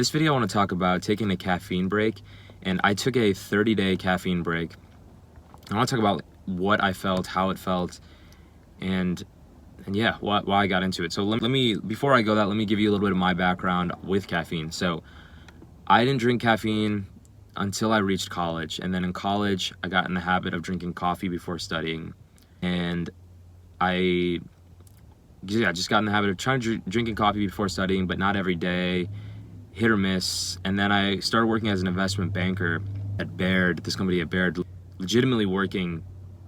This video I want to talk about taking a caffeine break, and I took a 30-day caffeine break. I want to talk about what I felt, how it felt, and yeah, why I got into it. So let me before I go that, let me give you a little bit of my background with caffeine. So I didn't drink caffeine until I reached college, and then in college I got in the habit of drinking coffee before studying, and I just got in the habit of drinking coffee before studying, but not every day, hit or miss. And then I started working as an investment banker at Baird, this company at Baird, legitimately working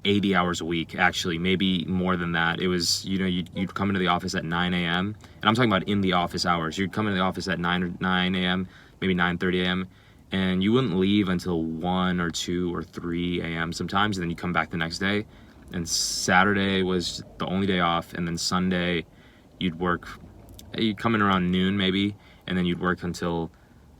80 hours a week, actually, maybe more than that. It was, you'd come into the office at 9 a.m. And I'm talking about in the office hours. You'd come into the office at 9 a.m., maybe 9:30 a.m., and you wouldn't leave until 1 or 2 or 3 a.m. sometimes, and then you come back the next day. And Saturday was the only day off, and then Sunday you'd come in around noon maybe, and then you'd work until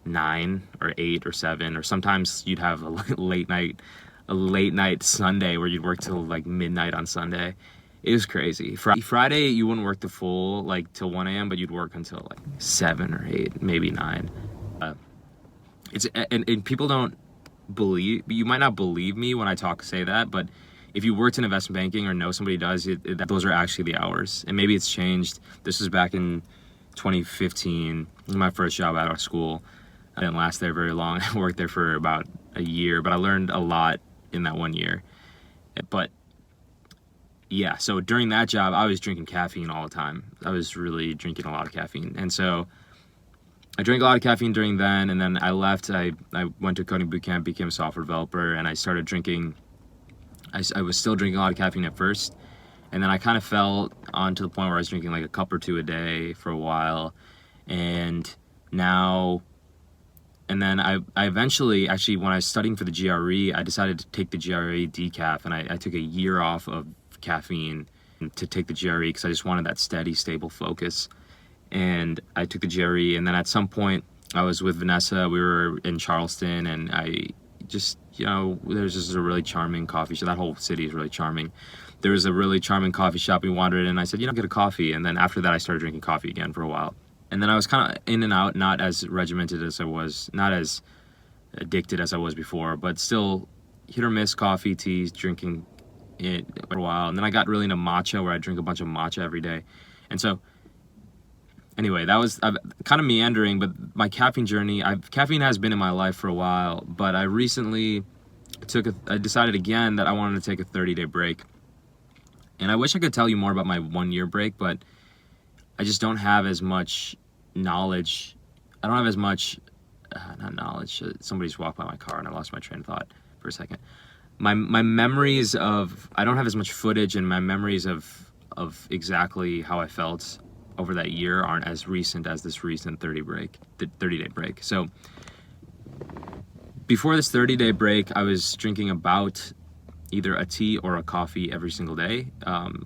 9 or 8 or 7, or sometimes you'd have a late night Sunday where you'd work till like midnight on Sunday. It was crazy. Friday you wouldn't work the full till 1 a.m., but you'd work until 7 or 8, maybe 9. And people don't believe, you might not believe me when I say that, but if you worked in investment banking or know somebody does, those are actually the hours. And maybe it's changed. This was back in 2015, my first job out of school. I didn't last there very long. I worked there for about a year, but I learned a lot in that 1 year. But yeah, so during that job, I was drinking caffeine all the time. I was really drinking a lot of caffeine. And so I drank a lot of caffeine during then, and then I left. I went to coding boot camp, became a software developer, and I started drinking. I was still drinking a lot of caffeine at first, and then I kind of fell onto the point where I was drinking like a cup or two a day for a while, and then I eventually, actually, when I was studying for the GRE, I decided to take the GRE decaf, and I took a year off of caffeine to take the GRE because I just wanted that steady, stable focus. And I took the GRE, and then at some point I was with Vanessa. We were in Charleston, and I just, there's just a really charming coffee shop. That whole city is really charming. There was a really charming coffee shop we wandered in, and I said, get a coffee. And then after that, I started drinking coffee again for a while. And then I was kind of in and out, not as regimented as I was, not as addicted as I was before, but still hit or miss coffee, teas, drinking it for a while. And then I got really into matcha, where I drink a bunch of matcha every day. And so anyway, that was kind of meandering, but my caffeine journey, caffeine has been in my life for a while, but I recently I decided again that I wanted to take a 30-day break. And I wish I could tell you more about my 1-year break, but I just don't have as much knowledge. I don't have as much, not knowledge, somebody's walked by my car and I lost my train of thought for a second. My memories I don't have as much footage, and my memories of exactly how I felt over that year aren't as recent as this recent 30-day break. So before this 30-day break, I was drinking about either a tea or a coffee every single day,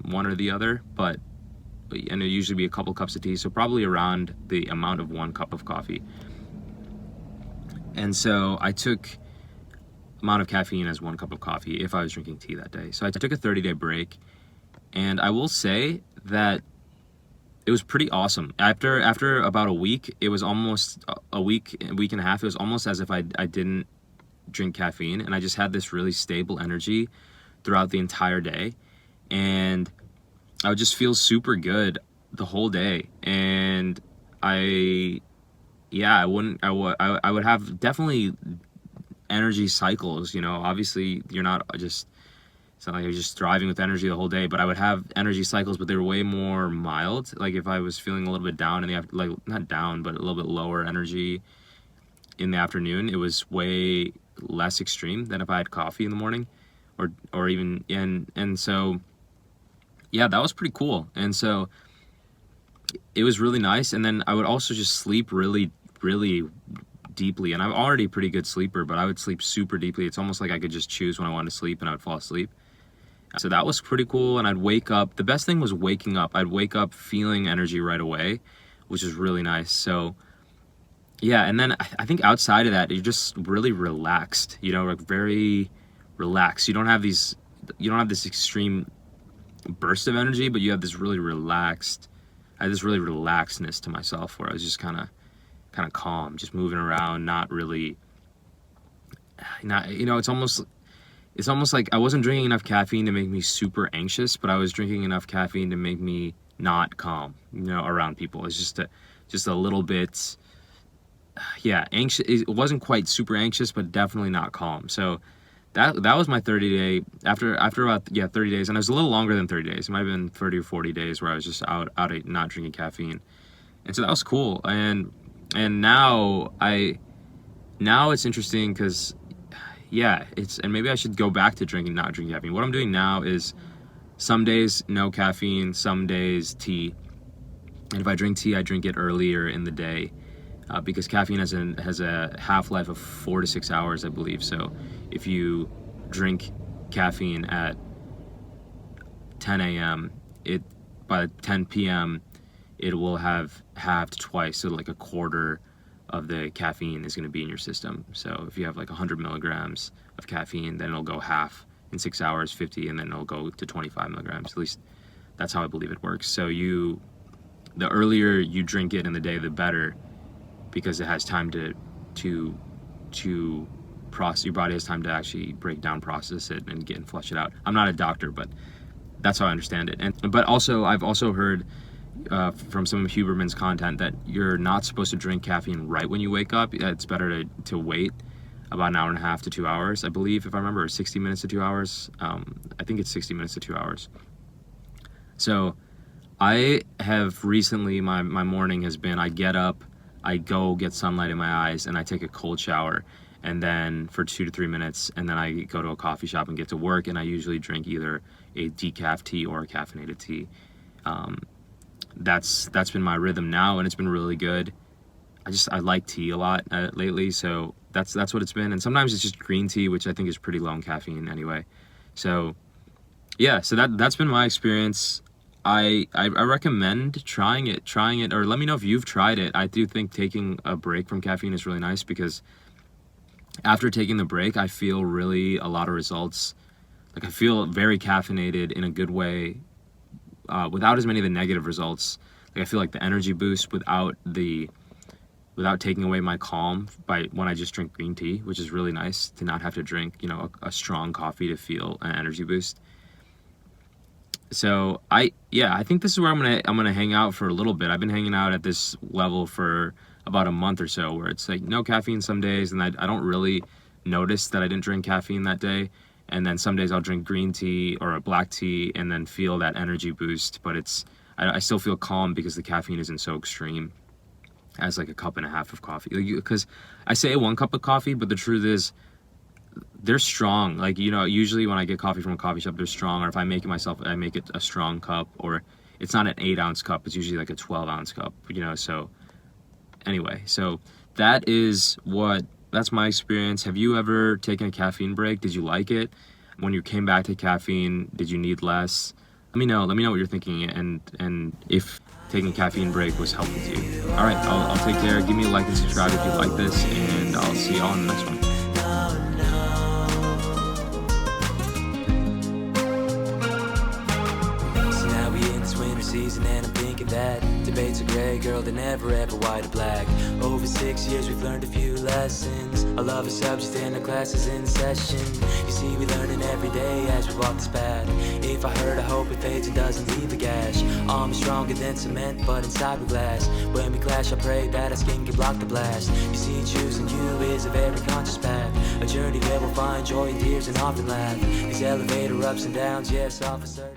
one or the other, and it usually be a couple cups of tea, so probably around the amount of 1 cup of coffee. And so I took amount of caffeine as 1 cup of coffee if I was drinking tea that day. So I took a 30-day break, and I will say that it was pretty awesome. After about a week, it was almost a week and a half. It was almost as if I didn't drink caffeine, and I just had this really stable energy throughout the entire day, and I would just feel super good the whole day. And I would have definitely energy cycles. Obviously you're not just, it's not like you're just thriving with energy the whole day, but I would have energy cycles, but they were way more mild. Like if I was feeling a little bit down not down, but a little bit lower energy in the afternoon, it was way less extreme than if I had coffee in the morning, or even and so yeah, that was pretty cool. And so it was really nice. And then I would also just sleep really, really deeply. And I'm already a pretty good sleeper, but I would sleep super deeply. It's almost like I could just choose when I wanted to sleep, and I would fall asleep. So that was pretty cool. And I'd wake up. The best thing was waking up. I'd wake up feeling energy right away, which is really nice. So yeah, and then I think outside of that, you're just really relaxed, like very relaxed. You don't have this extreme burst of energy, but you have this really relaxed, I had this really relaxedness to myself, where I was just kind of kind of calm, just moving around, not really, not, it's almost like I wasn't drinking enough caffeine to make me super anxious, but I was drinking enough caffeine to make me not calm, around people. It's just a little bit, anxious. It wasn't quite super anxious, but definitely not calm. So that was my 30-day, after about 30 days, and it was a little longer than 30 days. It might have been 30 or 40 days where I was just out not drinking caffeine. And so that was cool. And now it's interesting because and maybe I should go back to not drinking caffeine. What I'm doing now is some days no caffeine, some days tea. And if I drink tea, I drink it earlier in the day, because caffeine has a half-life of 4 to 6 hours, I believe. So if you drink caffeine at 10 a.m., by 10 p.m., it will have halved twice, so like a quarter of the caffeine is going to be in your system. So if you have like 100 milligrams of caffeine, then it'll go half in 6 hours, 50, and then it'll go to 25 milligrams. At least that's how I believe it works. So the earlier you drink it in the day, the better, because it has time to process. Your body has time to actually break down, process it, and flush it out. I'm not a doctor, but that's how I understand it. But also, I've also heard from some of Huberman's content that you're not supposed to drink caffeine right when you wake up. It's better to wait about an hour and a half to 2 hours, I believe, if I remember, or 60 minutes to 2 hours. I think it's 60 minutes to 2 hours. So I have recently, my morning has been, I get up, I go get sunlight in my eyes, and I take a cold shower, and then for 2 to 3 minutes, and then I go to a coffee shop and get to work, and I usually drink either a decaf tea or a caffeinated tea. That's been my rhythm now, and it's been really good. I like tea a lot lately, so that's what it's been. And sometimes it's just green tea, which I think is pretty low in caffeine anyway. So so that's been my experience. I recommend trying it, or let me know if you've tried it. I do think taking a break from caffeine is really nice, because after taking the break, I feel really a lot of results. Like, I feel very caffeinated in a good way, without as many of the negative results. Like, I feel like the energy boost without taking away my calm when I just drink green tea, which is really nice to not have to drink, a strong coffee to feel an energy boost. So I think this is where I'm gonna hang out for a little bit. I've been hanging out at this level for about a month or so, where it's like no caffeine some days, and I don't really notice that I didn't drink caffeine that day. And then some days I'll drink green tea or a black tea and then feel that energy boost, but I still feel calm because the caffeine isn't so extreme as like a cup and a half of coffee. Because I say 1 cup of coffee, but the truth is they're strong. Like, usually when I get coffee from a coffee shop, they're strong. Or if I make it myself, I make it a strong cup, or it's not an 8-ounce cup. It's usually like a 12-ounce cup, so anyway, so that's my experience. Have you ever taken a caffeine break? Did you like it? When you came back to caffeine, did you need less? Let me know what you're thinking, and if taking a caffeine break was helpful to you. All right, I'll take care. Give me a like and subscribe if you like this, and I'll see you all in the next one. So now we in this winter season, and I'm thinking that debates are gray, girl, they're never ever white or black. Over 6 years we've learned a few lessons. I love a subject and our classes in session. You see, we learning every day as we walk this path. If I hurt, I hope it fades and doesn't leave a gash. Arms stronger than cement, but inside we're glass. When we clash, I pray that our skin can block the blast. You see, choosing you is a very conscious path, a journey where we'll find joy in tears and often laugh. These elevator ups and downs, yes, officer.